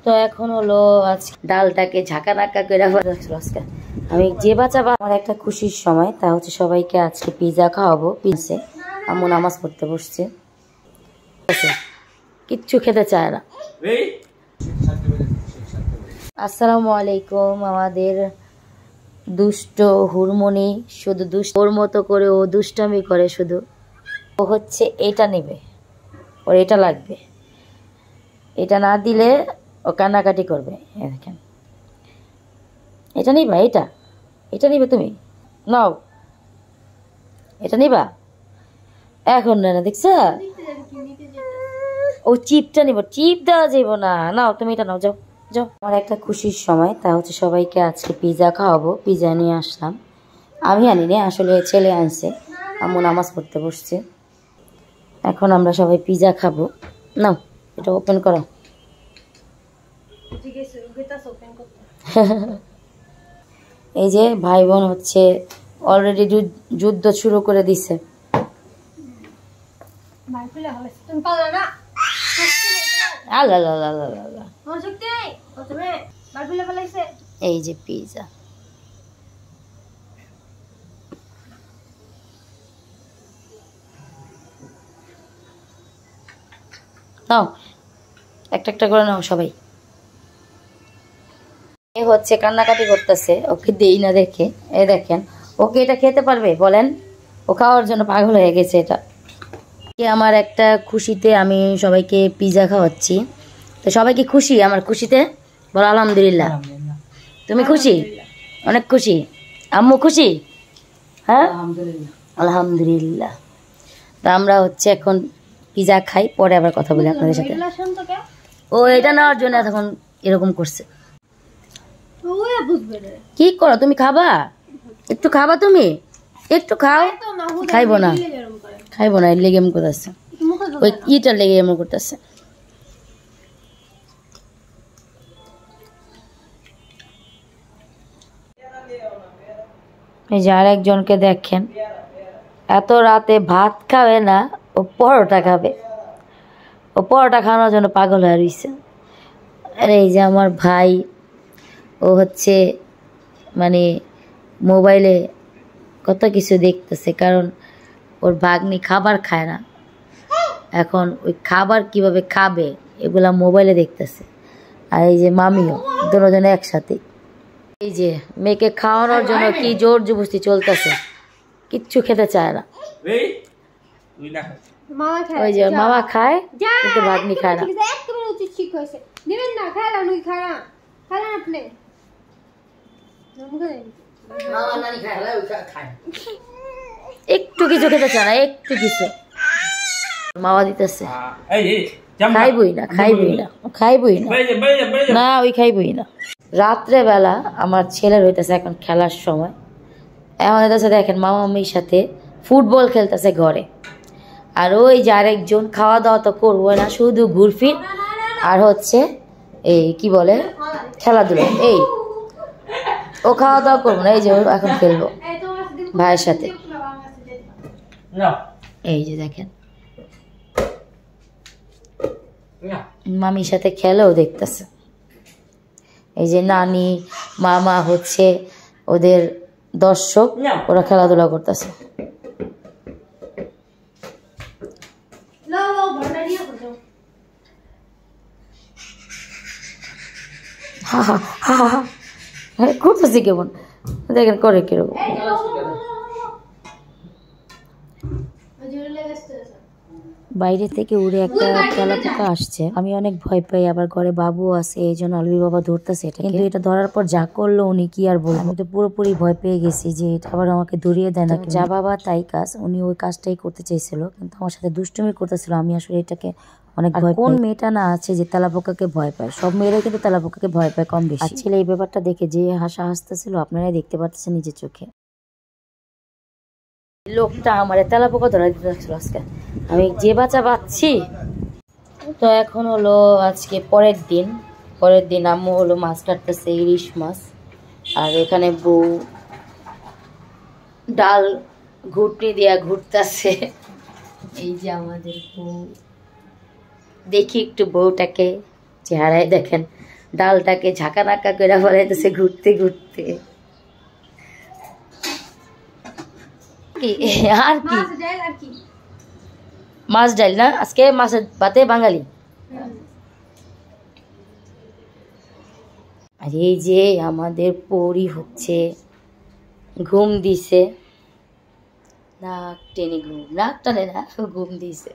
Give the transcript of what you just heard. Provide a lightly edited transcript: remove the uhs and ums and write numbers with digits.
তো এখন হলো আজ ডালটাকে ঝাঁকা নাকা করে আজকে আমি যে বাঁচাবো আমার একটা খুশির সময়, তা হচ্ছে সবাইকে আজকে পিজা খাওয়াবো। পিজে আম্মু নামাজ পড়তে বসছে, কিচ্ছু খেতে চায় না। আসসালামু আলাইকুম। আমাদের দুষ্ট হুরমনি শুধু দুষ্ট, ওর মতো করে ও দুষ্টামি করে শুধু। ও হচ্ছে এটা নেবে, ওর এটা লাগবে, এটা না দিলে ও কান্নাকাটি করবে। দেখেন, এটা নিবা, এটা এটা নিবে, তুমি নাও, এটা নিবা এখন না, দেখছ ও চিপটা নিব, চিপ দেওয়া যাব না, নাও তুমি এটা নাও, যাও যাও। আমার একটা খুশির সময়, তা হচ্ছে সবাইকে আজকে পিজা খাওয়াবো। পিজা নিয়ে আসলাম, আমি আনিনি, আসলে ছেলে আনছে। আম্মু নামাজ পড়তে বসছে, এখন আমরা সবাই পিজা খাবো। নাও এটা ওপেন করো। এই যে ভাই বোন হচ্ছে অলরেডি যুদ্ধ শুরু করে দিছে। এই যে পিজা, নাও একটা একটা করে নাও সবাই। এ হচ্ছে কান্নাকাটি করতেছে, ওকে দেই না দেখে। এ দেখেন, ওকে এটা খেতে পারবে বলেন? ও খাওয়ার জন্য পাগল হয়ে গেছে। এটা আমার একটা খুশিতে আমি সবাইকে পিজা খাওয়াচ্ছি। তো সবাই কি খুশি আমার খুশিতে? বলো আলহামদুলিল্লাহ। তুমি খুশি? অনেক খুশি। আম্মু খুশি? হ্যাঁ আলহামদুলিল্লাহ। তো আমরা হচ্ছে এখন পিজা খাই, পরে আবার কথা বলি আপনাদের সাথে। ও এটা নেওয়ার জন্য এতক্ষণ এরকম করছে। কি করো তুমি? খাবা একটু, খাবা তুমি একটু খাও। খাইবো না, খাইবো না, লেগে এমন করতেছে, ওই ইটা লেগে এমন করতেছে। এই যে আর একজনকে দেখেন, এত রাতে ভাত খাবে না, ও পরোটা খাবে। ও পরোটা খাওয়ানোর জন্য পাগল হয়ে রয়েছে। আর এই যে আমার ভাই, ও হচ্ছে মানে মোবাইলে কত কিছু দেখতেছে, কারণ ওর ভাগ্নি খাবার খায় না। এখন ওই খাবার কিভাবে খাবে এগুলা মোবাইলে দেখতেছে। আর এই যে মামিও, দুজনে একসাথে। এই যে মেয়েকে খাওয়ানোর জন্য কি জোর জবরদস্তি চলতেছে, কিচ্ছু খেতে চায় না। ওই যে মামা খায় কিন্তু ভাগ্নি খায় না। একটু কিছু খেতে চায় না, একটু কিছু। মামা দিতেছে, খাইবই না, খাইবই না, খাইবই না, না ওই খাইবই না। রাত্রে বেলা আমার ছেলের হইতেছে এখন খেলার সময়। এখন হইতেছে দেখেন মামা মামির সাথে ফুটবল খেলতেছে ঘরে। আর ওই যে আরেকজন খাওয়া দাওয়া তো করবো না, শুধু ঘুরফির আর হচ্ছে এই কি বলে খেলাধুলা। এই ও খাওয়া দাওয়া করবো না, এই যে এখন খেলবো ভাইয়ের সাথে। এই যে দেখেন মামির সাথে খেলেও দেখতেছে। এই যে নানি মামা হচ্ছে ওদের দর্শক, ওরা খেলাধুলা করতেছে। হা হা হা হা করতেছি কেমন দেখেন করে কিরকম। বাইরে থেকে উড়ে একটা তেলাপোকা আসছে, আমি অনেক ভয় পাই, আবার ঘরে বাবু আছে, এই জন্য আলবি বাবা ধরতেছে এটা। কিন্তু এটা ধরার পর যা করলো উনি কি আর বলবো, আমি তো পুরোপুরি ভয় পেয়ে গেছি যে এটা আবার আমাকে ধরিয়ে দেয় না। যা বাবা তাই কাজ, উনি ওই কাজটাই করতে চাইছিল কিন্তু আমার সাথে দুষ্টুমি করতেছিল। আমি আসলে এটাকে অনেক ভয়। কোন মেয়েটা না আছে যে তেলাপোকাকে ভয় পায়? সব মেয়েরাই কিন্তু তেলাপোকাকে ভয় পায় কম বেশি। ছেলে এই ব্যাপারটা দেখে যে হাসতেছিল আপনারাই দেখতে পাচ্ছেন নিজের চোখে। লোকটা আমার তেলাপোকা ধরা দিতে লাগছিল আজকে, আমি যে বাচ্চা পাচ্ছি। তো এখন হলো আজকে পরের দিন আম্মু হলো মাছ কাটতেছে, ইলিশ মাছ। আর এখানে বউ ডাল ঘুটনি দিয়া ঘুরতেছে। এই যে আমাদের বউ, দেখি একটু বউটাকে চেহারায় দেখেন ডালটাকে ঝাঁকা নাকা করে ফেলাইতেছে ঘুরতে ঘুরতে। কি আর কি মাছ ডাল না, আজকে মাছের ভাতে বাঙালি। আর এই যে আমাদের পরি হচ্ছে ঘুম দিছে, নাক টেনে ঘুম, নাক টানে না, ঘুম দিছে।